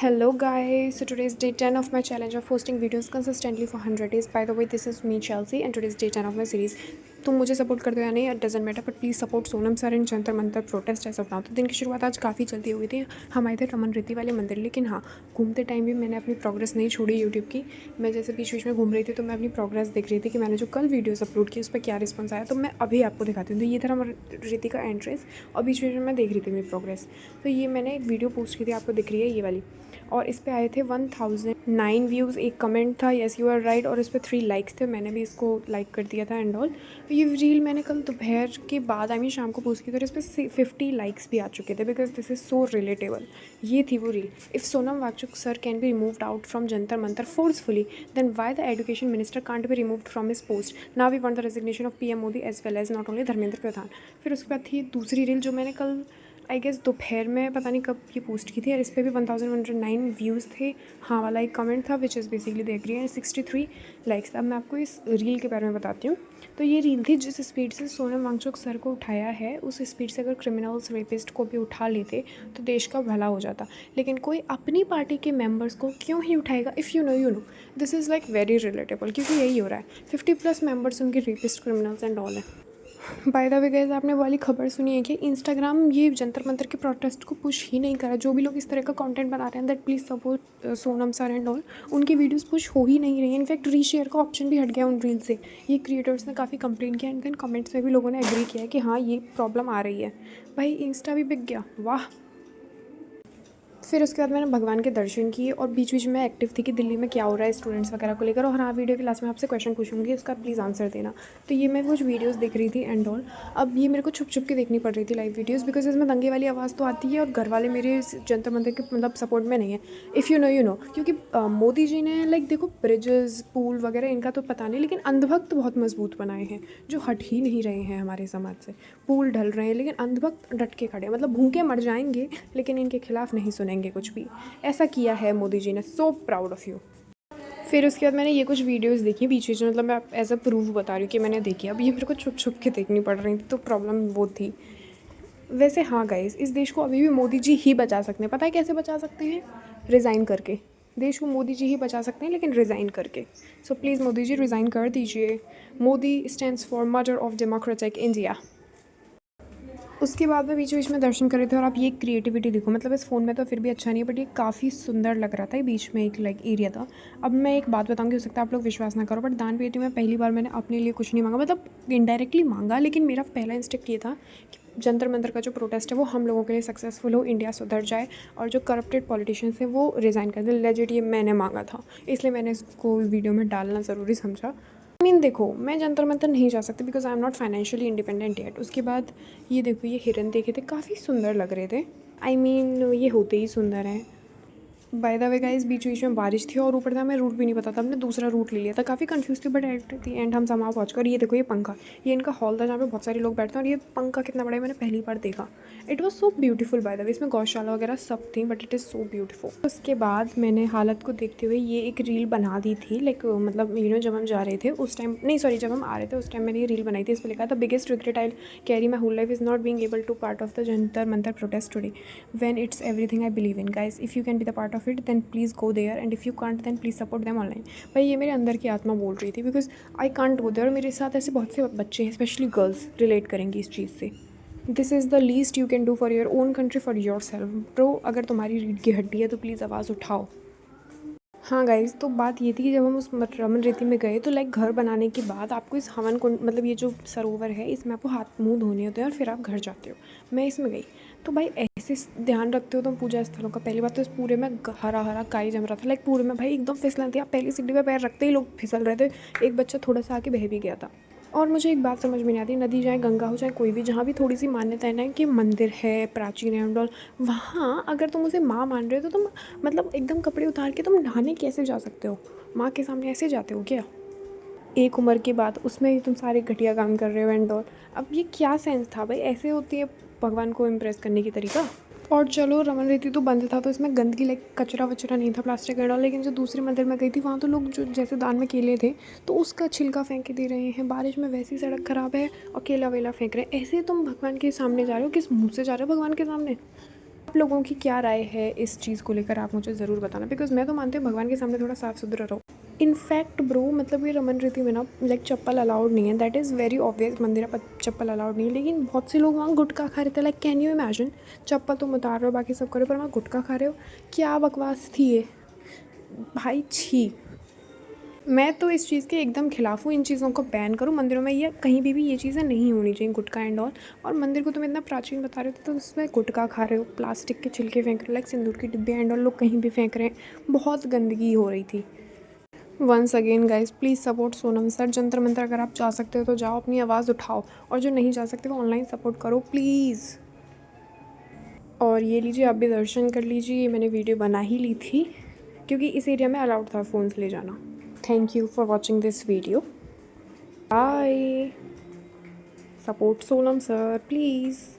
Hello guys, so today is day 10 of my challenge of posting videos consistently for 100 days. By the way, this is me Chelsea and today is day 10 of my series. तुम मुझे support कर दो या नहीं, it doesn't matter, but please support Sonam sir in Jantar Mantar protest ऐसा बनाओ। तो दिन की शुरुआत आज काफ़ी जल्दी हुई थी। हम आए थे रमन रेती वाले मंदिर, लेकिन हाँ, घूमते टाइम भी मैंने अपनी प्रोग्रेस नहीं छोड़ी यूट्यूब की। मैं जैसे बीच बीच में घूम रही थी तो मैं अपनी प्रोग्रेस देख रही थी कि मैंने जो कल वीडियोज़ अपलोड की उस पर क्या रिस्पॉन्स आया। तो मैं अभी आपको दिखाती हूँ। तो ये था रमन रेती का एंट्रेंस और बीच बीच में मैं देख रही थी मेरी प्रोग्रेस। तो ये मैंने एक वीडियो पोस्ट की थी, आपको दिख रही है ये वाली, और इस पे आए थे 1009 व्यूज़। एक कमेंट था येस यू आर राइट, और इस पर 3 लाइक्स थे। मैंने भी इसको लाइक कर दिया था एंड ऑल। तो ये रील मैंने कल दोपहर के बाद शाम को पोस्ट की थी और इस पर 50 लाइक्स भी आ चुके थे because this is so relatable. ये थी वो reel. If Sonam Wangchuk sir can be removed out from Jantar Mantar forcefully, then why the education minister can't be removed from his post. Now we want the resignation of PM Modi as well as not only Dharmendra Pradhan. फिर उसके बाद थी दूसरी reel जो मैंने कल I guess दोपहर में पता नहीं कब ये पोस्ट की थी, और इस पर भी 1109 व्यूज़ थे। हाँ वाला एक कमेंट था which is basically the agree and 63 likes. अब मैं आपको इस रील के बारे में बताती हूँ। तो ये रील थी जिस स्पीड से सोनम वांगचुक सर को उठाया है, उस स्पीड से अगर क्रिमिनल्स रेपिस्ट को भी उठा लेते तो देश का भला हो जाता। लेकिन कोई अपनी पार्टी के मेंबर्स को क्यों ही उठाएगा? If you know this is like very relatable, क्योंकि यही हो रहा है। 50+ मेंबर्स उनके रेपिस्ट क्रिमिनल्स एंड ऑल है। बाय द वे गाइस, आपने वाली खबर सुनी है कि इंस्टाग्राम ये जंतर मंतर के प्रोटेस्ट को पुश ही नहीं करा। जो भी लोग इस तरह का कंटेंट बना रहे हैं that please support Sonam sir and all, उनकी वीडियोस पुश हो ही नहीं रही है। इनफैक्ट रीशेयर का ऑप्शन भी हट गया उन रील से। ये क्रिएटर्स ने काफ़ी कंप्लेन किया एंड देन कमेंट्स में भी लोगों ने एग्री किया है कि हाँ ये प्रॉब्लम आ रही है। भाई इंस्टा भी बिक गया, वाह। फिर उसके बाद मैंने भगवान के दर्शन किए और बीच बीच में एक्टिव थी कि दिल्ली में क्या हो रहा है स्टूडेंट्स वगैरह को लेकर। और हाँ, वीडियो के लास्ट में आपसे क्वेश्चन पूछूंगी, उसका प्लीज़ आंसर देना। तो ये मैं कुछ वीडियोस देख रही थी एंड ऑल। अब ये मेरे को छुप छुप के देखनी पड़ रही थी लाइव वीडियोस बिकॉज इसमें दंगे वाली आवाज़ तो आती है और घर वाले मेरे इस जंतर मंतर के मतलब सपोर्ट में नहीं है। इफ़ यू नो क्योंकि मोदी जी ने लाइक देखो ब्रिजेस पुल वगैरह इनका तो पता नहीं, लेकिन अंधभक्त बहुत मजबूत बनाए हैं जो हट ही नहीं रहे हैं हमारे समाज से। पुल ढल रहे हैं लेकिन अंधभक्त डट के खड़े हैं, मतलब भूखे मर जाएंगे लेकिन इनके खिलाफ नहीं सुनेंगे कुछ भी। ऐसा किया है मोदी जी ने, सो प्राउड ऑफ़ यू। फिर उसके बाद मैंने ये कुछ वीडियोस देखी बीच बीच में, मतलब मैं एज अ प्रूफ बता रही हूँ कि मैंने देखी। अब ये मेरे को छुप छुप के देखनी पड़ रही थी तो प्रॉब्लम वो थी। वैसे हाँ गाइस, इस देश को अभी भी मोदी जी ही बचा सकते हैं। पता है कैसे बचा सकते हैं? रिज़ाइन करके। देश को मोदी जी ही बचा सकते हैं, लेकिन रिज़ाइन करके। So please Modi ji resign कर दीजिए। Modi stands for mother of democratic India. उसके बाद में बीच बीच में दर्शन कर रहे थे और आप ये क्रिएटिविटी देखो, मतलब इस फ़ोन में तो फिर भी अच्छा नहीं है बट ये काफ़ी सुंदर लग रहा था। ये बीच में एक लाइक एरिया था। अब मैं एक बात बताऊंगी, हो सकता है आप लोग विश्वास ना करो, बट दान पेटी में पहली बार मैंने अपने लिए कुछ नहीं मांगा, मतलब इनडायरेक्टली मांगा, लेकिन मेरा पहला इंस्टिंक्ट ये था कि जंतर मंतर का जो प्रोटेस्ट है वो हम लोगों के लिए सक्सेसफुल हो, इंडिया सुधर जाए और जो करप्टेड पॉलिटिशियंस हैं वो रिज़ाइन कर दें। लेजिट ये मैंने मांगा था, इसलिए मैंने इसको वीडियो में डालना ज़रूरी समझा। देखो, मैं जंतर मंतर नहीं जा सकती because I am not financially independent yet. उसके बाद ये देखो, ये हिरन देखे थे, काफ़ी सुंदर लग रहे थे। ये होते ही सुंदर हैं। बाय द वे गाइस, बीच बीच में बारिश थी और ऊपर था मैं रूट भी नहीं पता था, हमने दूसरा रूट ले लिया था। काफ़ी कंफ्यूज थी बट एट दी एंड हम समाव पहुँच कर। ये देखो, ये पंखा, ये इनका हॉल था जहाँ पे बहुत सारे लोग बैठते हैं, और ये पंखा कितना बड़ा है मैंने पहली बार देखा। It was so beautiful by the way. इसमें गौशाला वगैरह सब थी but it is so beautiful. उसके बाद मैंने हालत को देखते हुए ये एक रील बना दी थी, लाइक मतलब जब हम जा रहे थे उस टाइम, नहीं सॉरी, जब हम आ रहे थे उस टाइम मैंने ये रील बनाई थी। इस पर लिखा था biggest regret I carry my whole life is not being able to part of the Jantar Mantar protest today when it's everything I believe in. Guys, if you can be the part of it then please go there and if you can't then please support them online. भाई ये मेरे अंदर की आत्मा बोल रही थी because I can't go there. मेरे साथ ऐसे बहुत से बच्चे हैं, स्पेशली गर्ल्स रिलेट करेंगी इस चीज़ से। This is the least you can do for your own country, for your self bro. अगर तुम्हारी रीढ़ की हड्डी है तो प्लीज़ आवाज़ उठाओ। हाँ गाइज़, तो बात ये थी कि जब हम उस रमन रेती में गए तो लाइक घर बनाने के बाद आपको इस हवन कुंड, मतलब ये जो सरोवर है, इसमें आपको हाथ मुंह धोने होते हैं और फिर आप घर जाते हो। मैं इसमें गई तो भाई ऐसे ध्यान रखते हो तुम पूजा स्थलों का। पहली बात तो इस पूरे में हरा हरा काई जम रहा था, लाइक पूरे में भाई एकदम फिसलन थी। आप पहली सीढ़ी पे पैर रखते ही लोग फिसल रहे थे। एक बच्चा थोड़ा सा आके बह भी गया था। और मुझे एक बात समझ में नहीं आती, नदी चाहे गंगा हो चाहे कोई भी, जहाँ भी थोड़ी सी मान्यता है ना कि मंदिर है प्राचीन है एंड ऑल, वहाँ अगर तुम उसे माँ मान रहे हो तो तुम मतलब एकदम कपड़े उतार के तुम नहाने कैसे जा सकते हो? माँ के सामने ऐसे जाते हो क्या? एक उम्र के बाद उसमें ही तुम सारे घटिया काम कर रहे हो एंड ऑल। अब ये क्या सेंस था भाई? ऐसे होती है भगवान को इम्प्रेस करने की तरीका? और चलो रमन रेती तो बंद था तो इसमें गंदगी लाइक कचरा वचरा नहीं था, प्लास्टिक एंड ऑल। लेकिन जो दूसरे मंदिर में गई थी वहाँ तो लोग जो जैसे दान में केले थे तो उसका छिलका फेंक के दे रहे हैं। बारिश में वैसी सड़क ख़राब है और केला वेला फेंक रहे हैं। ऐसे तुम भगवान के सामने जा रहे हो? किस मुँह से जा रहे हो भगवान के सामने? आप लोगों की क्या राय है इस चीज़ को लेकर, आप मुझे ज़रूर बताना, बिकॉज मैं तो मानती हूँ भगवान के सामने थोड़ा साफ़ सुथरा रहो। इनफैक्ट ब्रो, मतलब ये रमन रीति में ना लाइक चप्पल अलाउड नहीं है, दैट इज़ वेरी ऑब्वियस, मंदिर पर चप्पल अलाउड नहीं है, लेकिन बहुत से लोग वहाँ गुटखा खा रहे थे। लाइक कैन यू इमेजिन, चप्पल तुम उतार रहे हो, बाकी सब करो, पर वहाँ गुटखा खा रहे हो। क्या बकवास थी ये भाई, छी। मैं तो इस चीज़ के एकदम खिलाफ हूँ, इन चीज़ों को बैन करो मंदिरों में, या कहीं भी ये चीज़ें नहीं होनी चाहिए, गुटखा एंड ऑल। और मंदिर को तुम इतना प्राचीन बता रहे हो तो उसमें गुटखा खा रहे हो, प्लास्टिक के छिलके फेंक रहे हो, लाइक सिंदूर की डिब्बे एंड ऑल लोग कहीं भी फेंक रहे हैं, बहुत गंदगी हो रही थी। Once again guys, please support Sonam sir. Jantar Mantar अगर आप जा सकते हो तो जाओ, अपनी आवाज़ उठाओ, और जो नहीं जा सकते वो ऑनलाइन सपोर्ट करो प्लीज़। और ये लीजिए, आप भी दर्शन कर लीजिए, ये मैंने वीडियो बना ही ली थी क्योंकि इस एरिया में अलाउड था फ़ोन्स ले जाना। Thank you for watching this video. Bye. Support Sonam sir, please.